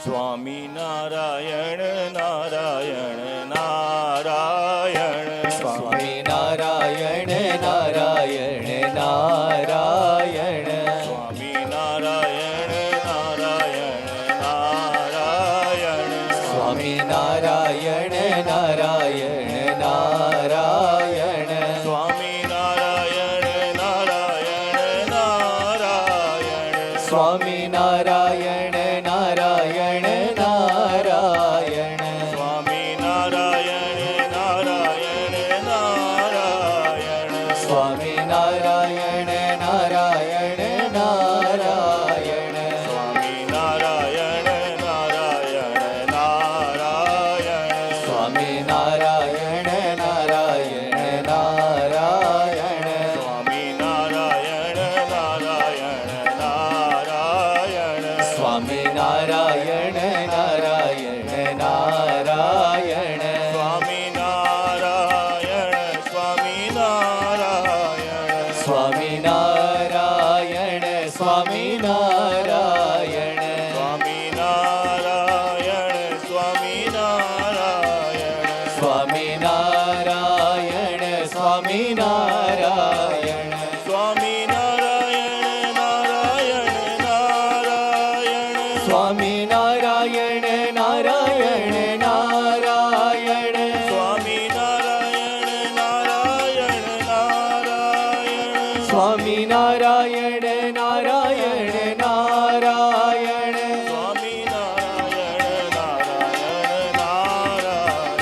Swami Narayan Narayan Narayan. Swami Narayan Narayan Narayan. Swami Narayan Narayan Narayan. Swami Narayan Narayan Narayan. Swami Narayan Narayan Narayan. Swami Narayan Narayan Narayan. Swami Narayan Narayan Narayan. Swami Narayan Narayan Narayan. Swami Narayan Narayan Narayan. Swami Narayan Narayan Narayan. Swami Narayan Narayan Narayan. Swami Narayan Narayan Narayan. Swami Narayan Swami Narayan. Swami Narayan Swami Narayan. Swami Narayan Swami Narayan. Swami Narayan Swami Narayan. Swami Narayan Narayan Narayan. Swami Narayan Narayan Narayan. Swami Narayan Narayan Narayan. Swami Narayan Narayan Narayan. Swami Narayan Narayan Narayan.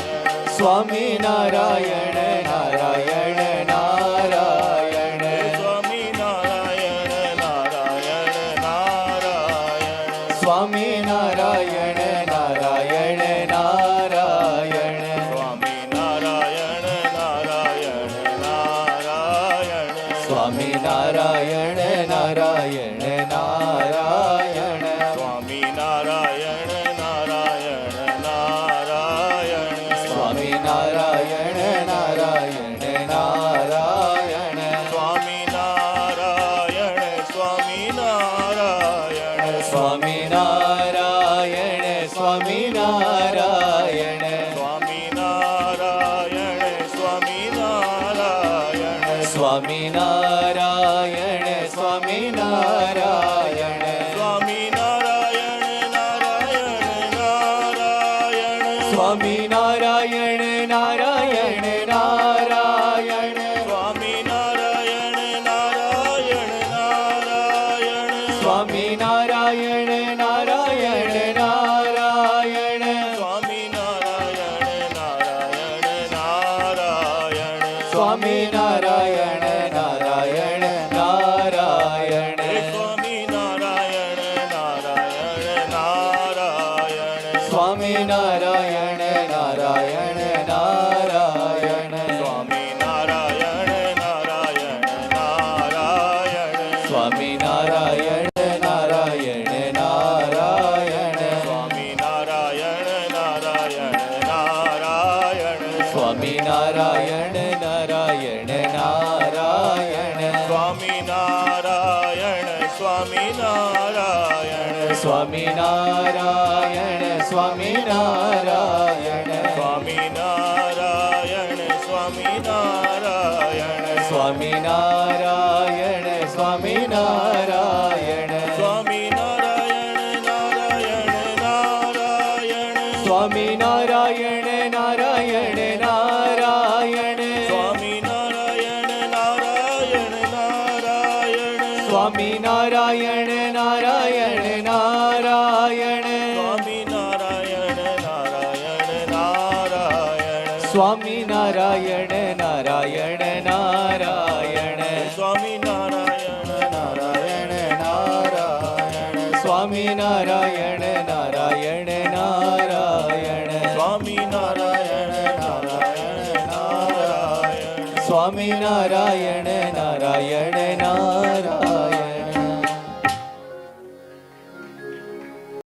Swami Narayan Narayan Narayan. Swami Narayan Narayan Narayan. Swami Narayan Narayan Narayan. Swami Narayan Narayan Narayan. Swami Narayan Narayan Narayan. Swami Narayan Narayan Narayan. Swami Narayan Narayan Narayan. Swami Narayan Swami Narayan. Swami Narayan Swami Narayan. Swami Narayan Swami Narayan. Swami Narayan Swami Narayan. Swami Narayan Narayan Narayan. Swami Narayan Narayan Narayan. Swami Narayan Narayan Narayan. Swami Narayan Narayan Narayan. Swami Narayan Narayan Narayan. Swami Narayan Narayan Narayan. Swami Narayan Narayan Narayan. Swami Narayan Narayan Narayan. Swami Narayan Narayan Narayan. Swami Narayan Narayan Narayan. Swami Narayan Narayan Narayan. Swami Narayan Narayan Narayan. Swami Narayan Swami Narayan. Swami Narayan Swami Narayan. Swami Narayan Swami Narayan. Swami Narayan Swami Narayan. Swami Narayan Narayan Narayan. Swami Narayan Narayan Narayan. Swami Narayan Narayan Narayan. Swami Narayan Narayan Narayan. Swami Narayan Narayan Narayan. Swami Narayan Narayan Narayan. Swami Narayan Narayan Narayan. Swami Narayan Narayan Narayan. Swami Narayan Narayan Narayan. Swami Narayan Narayan Narayan.